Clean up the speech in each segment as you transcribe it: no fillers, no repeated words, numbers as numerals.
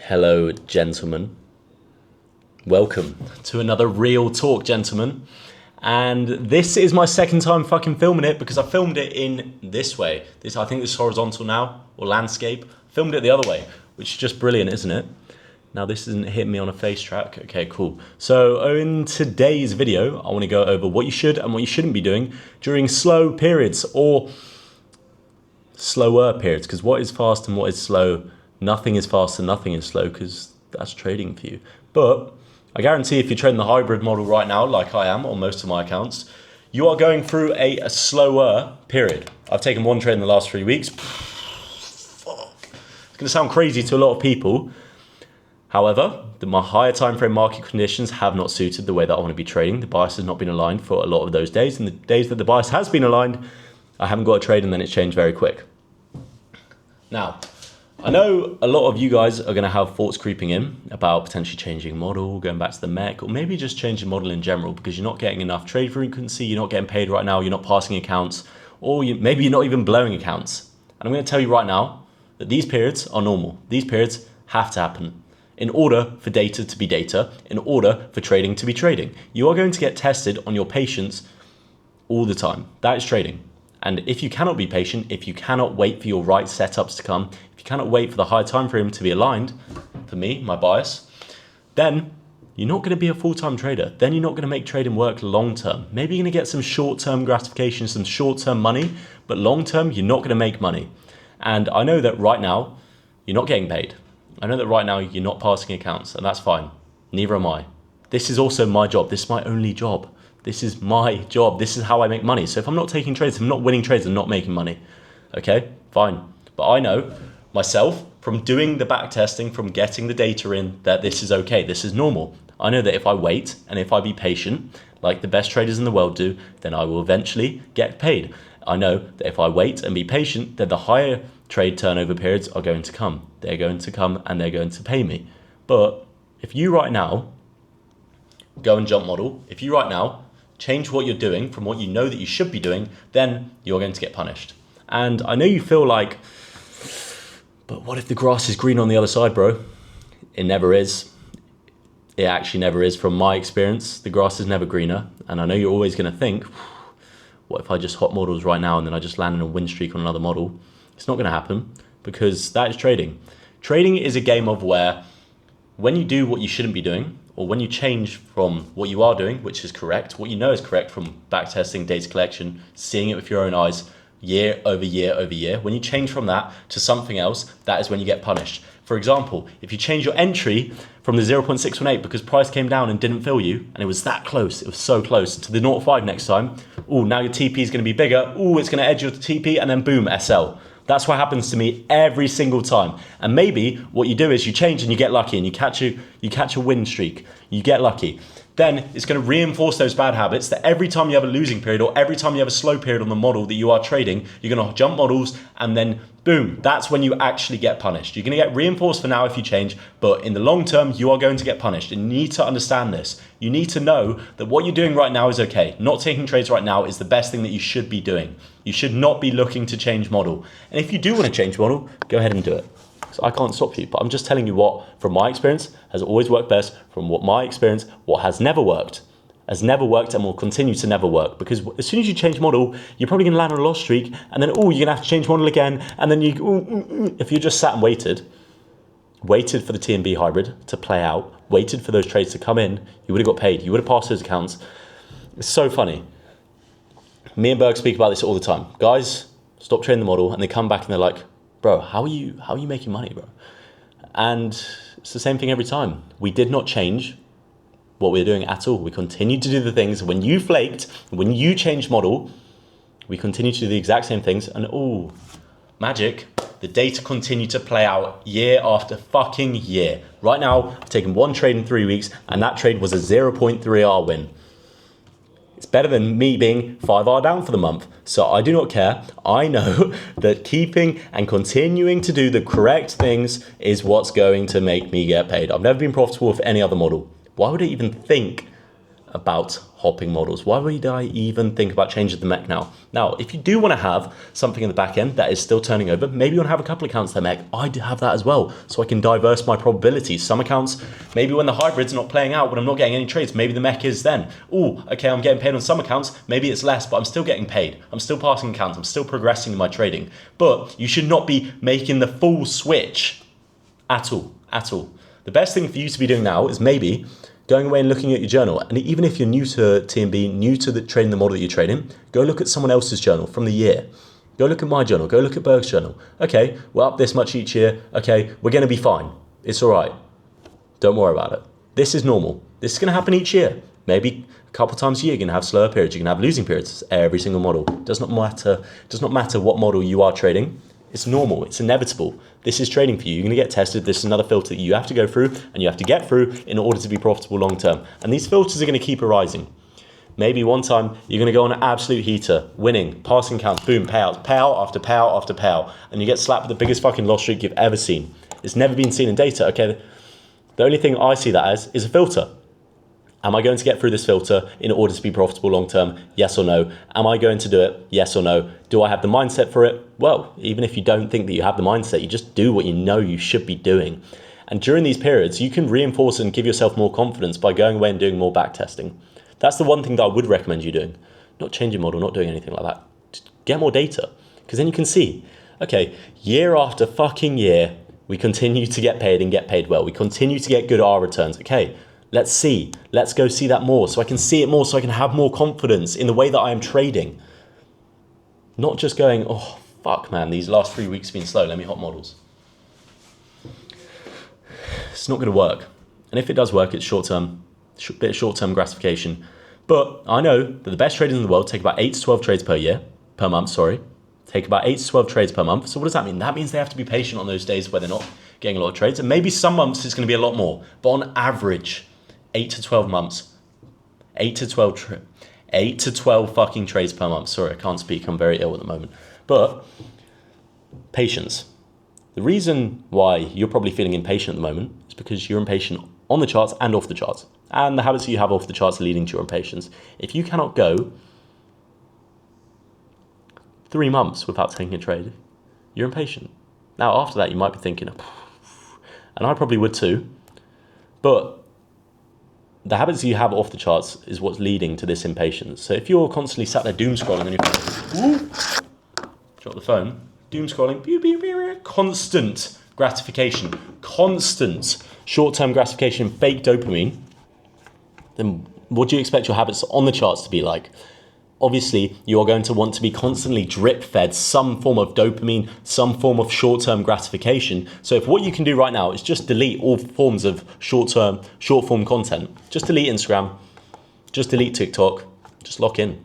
Hello, gentlemen. Welcome to another Real Talk, gentlemen. And this is my second time fucking filming it because I filmed it in this way. I think this is horizontal now, or landscape. Filmed it the other way, which is just brilliant, isn't it? Now this isn't hitting me on a face track. Okay, cool. So in today's video, I want to go over what you should and what you shouldn't be doing during slow periods or slower periods. Because what is fast and what is slow? Nothing is fast and nothing is slow because that's trading for you. But I guarantee if you're trading the hybrid model right now, like I am on most of my accounts, you are going through a slower period. I've taken one trade in the last 3 weeks. Fuck. It's going to sound crazy to a lot of people. However, my higher time frame market conditions have not suited the way that I want to be trading. The bias has not been aligned for a lot of those days. And the days that the bias has been aligned, I haven't got a trade and then it's changed very quick. Now, I know a lot of you guys are going to have thoughts creeping in about potentially changing model, going back to the mech, or maybe just changing model in general because you're not getting enough trade frequency, you're not getting paid right now, you're not passing accounts, or maybe you're not even blowing accounts. And I'm going to tell you right now that these periods are normal. These periods have to happen in order for data to be data, in order for trading to be trading. You are going to get tested on your patience all the time. That is trading. And if you cannot be patient, if you cannot wait for your right setups to come, if you cannot wait for the high time frame to be aligned, for me, my bias, then you're not going to be a full-time trader. Then you're not going to make trading work long-term. Maybe you're going to get some short-term gratification, some short-term money, but long-term, you're not going to make money. And I know that right now, you're not getting paid. I know that right now, you're not passing accounts, and that's fine. Neither am I. This is also my job. This is my only job. This is my job. This is how I make money. So if I'm not taking trades, if I'm not winning trades, I'm not making money. Okay, fine. But I know myself from doing the back testing, from getting the data in, that this is okay. This is normal. I know that if I wait and if I be patient, like the best traders in the world do, then I will eventually get paid. I know that if I wait and be patient, then the higher trade turnover periods are going to come. They're going to come and they're going to pay me. But if you right now go and jump model, if you right now change what you're doing from what you know that you should be doing, then you're going to get punished. And I know you feel like, but what if the grass is green on the other side, bro? It never is. It actually never is. From my experience, the grass is never greener. And I know you're always going to think, what if I just hot models right now and then I just land in a win streak on another model? It's not going to happen because that is trading. Trading is a game of where when you do what you shouldn't be doing, or when you change from what you are doing, which is correct, what you know is correct from backtesting, data collection, seeing it with your own eyes, year over year over year, when you change from that to something else, that is when you get punished. For example, if you change your entry from the 0.618 because price came down and didn't fill you, and it was that close, it was so close, to the 0.5 next time, now your TP is going to be bigger, it's going to edge your TP, and then boom, SL. That's what happens to me every single time. And maybe what you do is you change and you get lucky and you catch a win streak. You get lucky. Then it's going to reinforce those bad habits that every time you have a losing period or every time you have a slow period on the model that you are trading, you're going to jump models and then boom, that's when you actually get punished. You're going to get reinforced for now if you change, but in the long term, you are going to get punished. And you need to understand this. You need to know that what you're doing right now is okay. Not taking trades right now is the best thing that you should be doing. You should not be looking to change model. And if you do want to change model, go ahead and do it. So I can't stop you, but I'm just telling you what, from my experience, has always worked best, from what my experience, what has never worked and will continue to never work. Because as soon as you change model, you're probably gonna land on a loss streak, and then, you're gonna have to change model again, and then if you just sat and waited for the TNB hybrid to play out, waited for those trades to come in, you would have got paid, you would have passed those accounts. It's so funny. Me and Berg speak about this all the time. Guys, stop trading the model, and they come back and they're like, bro, how are you making money, bro? And it's the same thing every time. We did not change what we were doing at all. We continued to do the things. When you flaked, when you changed model, we continued to do the exact same things. And magic, the data continued to play out year after fucking year. Right now, I've taken one trade in 3 weeks, and that trade was a 0.3R win. It's better than me being 5R down for the month. So I do not care. I know that keeping and continuing to do the correct things is what's going to make me get paid. I've never been profitable with any other model. Why would I even think about hopping models? Why would I even think about changing the mech now? Now, if you do want to have something in the back end that is still turning over, maybe you want to have a couple accounts that mech. I do have that as well, so I can diverse my probabilities. Some accounts, maybe when the hybrid's not playing out, when I'm not getting any trades, maybe the mech is then. Oh, okay, I'm getting paid on some accounts, maybe it's less, but I'm still getting paid. I'm still passing accounts, I'm still progressing in my trading. But you should not be making the full switch at all, at all. The best thing for you to be doing now is maybe going away and looking at your journal. And even if you're new to TMB, new to trading the model that you're trading, go look at someone else's journal from the year. Go look at my journal, go look at Berg's journal. Okay, we're up this much each year. Okay, we're gonna be fine. It's all right. Don't worry about it. This is normal. This is gonna happen each year. Maybe a couple times a year, you're gonna have slower periods, you're gonna have losing periods. Every single model. Does not matter what model you are trading. It's normal, it's inevitable. This is trading for you. You're gonna get tested. This is another filter that you have to go through and you have to get through in order to be profitable long term. And these filters are gonna keep arising. Maybe one time you're gonna go on an absolute heater, winning, passing counts, boom, payouts, payout after payout after payout, and you get slapped with the biggest fucking loss streak you've ever seen. It's never been seen in data, okay? The only thing I see that as is a filter. Am I going to get through this filter in order to be profitable long term? Yes or no? Am I going to do it? Yes or no? Do I have the mindset for it? Well, even if you don't think that you have the mindset, you just do what you know you should be doing. And during these periods, you can reinforce and give yourself more confidence by going away and doing more back testing. That's the one thing that I would recommend you doing. Not changing model, not doing anything like that. Just get more data, because then you can see, okay, year after fucking year, we continue to get paid and get paid well. We continue to get good R returns. Okay, let's see. Let's go see that more so I can see it more, so I can have more confidence in the way that I am trading. Not just going, oh, fuck, man, these last 3 weeks have been slow. Let me hop models. It's not going to work. And if it does work, it's short-term, bit of short-term gratification. But I know that the best traders in the world take about 8 to 12 trades per month, take about 8 to 12 trades per month. So what does that mean? That means they have to be patient on those days where they're not getting a lot of trades. And maybe some months it's going to be a lot more. But on average, 8 to 12 months, 8 to 12 fucking trades per month. Sorry, I can't speak. I'm very ill at the moment. But patience. The reason why you're probably feeling impatient at the moment is because you're impatient on the charts and off the charts. And the habits that you have off the charts are leading to your impatience. If you cannot go 3 months without taking a trade, you're impatient. Now, after that, you might be thinking, and I probably would too, but the habits you have off the charts is what's leading to this impatience. So if you're constantly sat there doom scrolling and you drop the phone, doom scrolling, constant gratification, constant short-term gratification, fake dopamine, then what do you expect your habits on the charts to be like? Obviously, you are going to want to be constantly drip-fed some form of dopamine, some form of short-term gratification. So if what you can do right now is just delete all forms of short-form content, just delete Instagram, just delete TikTok, just lock in.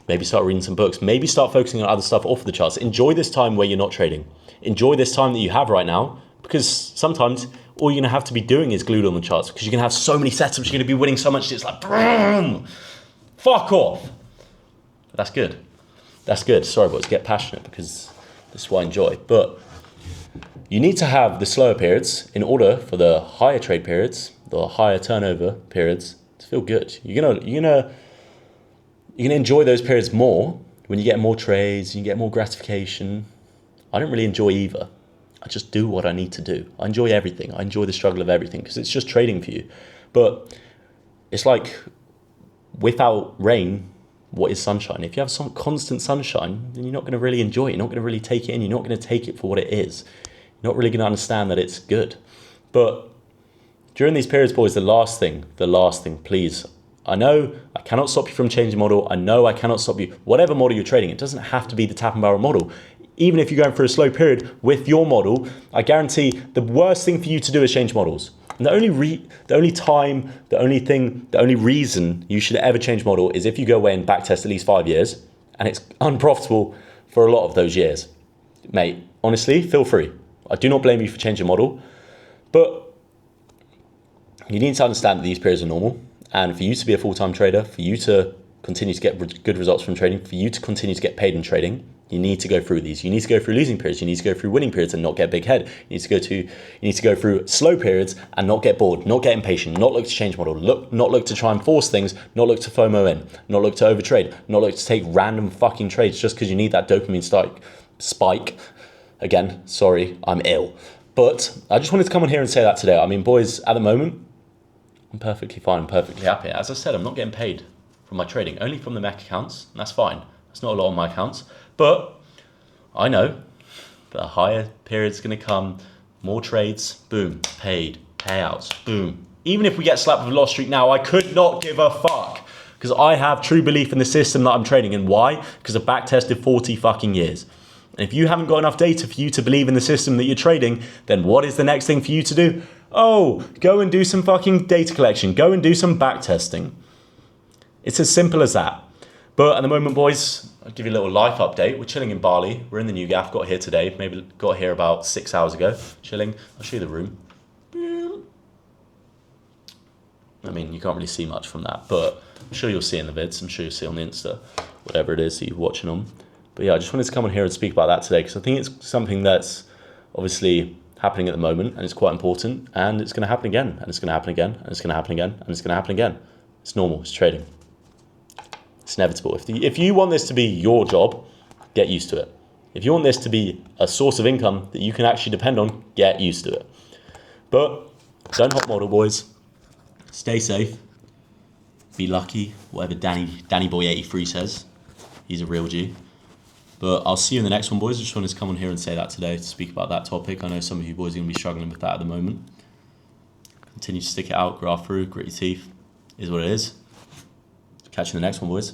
Maybe start reading some books. Maybe start focusing on other stuff off the charts. Enjoy this time where you're not trading. Enjoy this time that you have right now, because sometimes all you're going to have to be doing is glued on the charts, because you're going to have so many setups, you're going to be winning so much, it's like, boom, fuck off. That's good. That's good. Sorry, boys, get passionate because this is what I enjoy. But you need to have the slower periods in order for the higher trade periods, the higher turnover periods to feel good. You're gonna enjoy those periods more when you get more trades, you get more gratification. I don't really enjoy either. I just do what I need to do. I enjoy everything. I enjoy the struggle of everything because it's just trading for you. But it's like without rain, what is sunshine? If you have some constant sunshine, then you're not going to really enjoy it. You're not going to really take it in. You're not going to take it for what it is. You're not really going to understand that it's good. But during these periods, boys, the last thing, please. I know I cannot stop you from changing model. I know I cannot stop you. Whatever model you're trading, it doesn't have to be the tap and barrel model. Even if you're going through a slow period with your model, I guarantee the worst thing for you to do is change models. And the only reason you should ever change model is if you go away and backtest at least 5 years and it's unprofitable for a lot of those years. Mate, honestly, feel free. I do not blame you for changing model, but you need to understand that these periods are normal. And for you to be a full-time trader, for you to continue to get good results from trading, for you to continue to get paid in trading, you need to go through these. You need to go through losing periods. You need to go through winning periods and not get a big head. You need to go through slow periods and not get bored, not get impatient, not look to change model, not look to try and force things, not look to FOMO in, not look to overtrade, not look to take random fucking trades just because you need that dopamine spike. Again, sorry, I'm ill. But I just wanted to come on here and say that today. I mean, boys, at the moment, I'm perfectly fine, I'm perfectly happy. As I said, I'm not getting paid from my trading, only from the mech accounts, and that's fine. That's not a lot on my accounts. But I know that a higher period's going to come, more trades, boom, paid, payouts, boom. Even if we get slapped with a loss streak now, I could not give a fuck because I have true belief in the system that I'm trading in. Why? Because I've back-tested 40 fucking years. And if you haven't got enough data for you to believe in the system that you're trading, then what is the next thing for you to do? Oh, go and do some fucking data collection. Go and do some back-testing. It's as simple as that. But at the moment, boys, I'll give you a little life update. We're chilling in Bali. We're in the new gaff. Got here today. Maybe got here about 6 hours ago. Chilling. I'll show you the room. I mean, you can't really see much from that, but I'm sure you'll see in the vids. I'm sure you'll see on the Insta, whatever it is that you're watching on. But yeah, I just wanted to come on here and speak about that today because I think it's something that's obviously happening at the moment and it's quite important and it's going to happen again and it's going to happen again and it's going to happen again and it's going to happen again. It's normal. It's trading. It's inevitable. If you want this to be your job, get used to it. If you want this to be a source of income that you can actually depend on, get used to it. But don't hot model, boys. Stay safe. Be lucky. Whatever Danny Boy 83 says. He's a real G. But I'll see you in the next one, boys. I just wanted to come on here and say that today to speak about that topic. I know some of you boys are going to be struggling with that at the moment. Continue to stick it out, graft through, grit your teeth. Is what it is. Catch you in the next one, boys.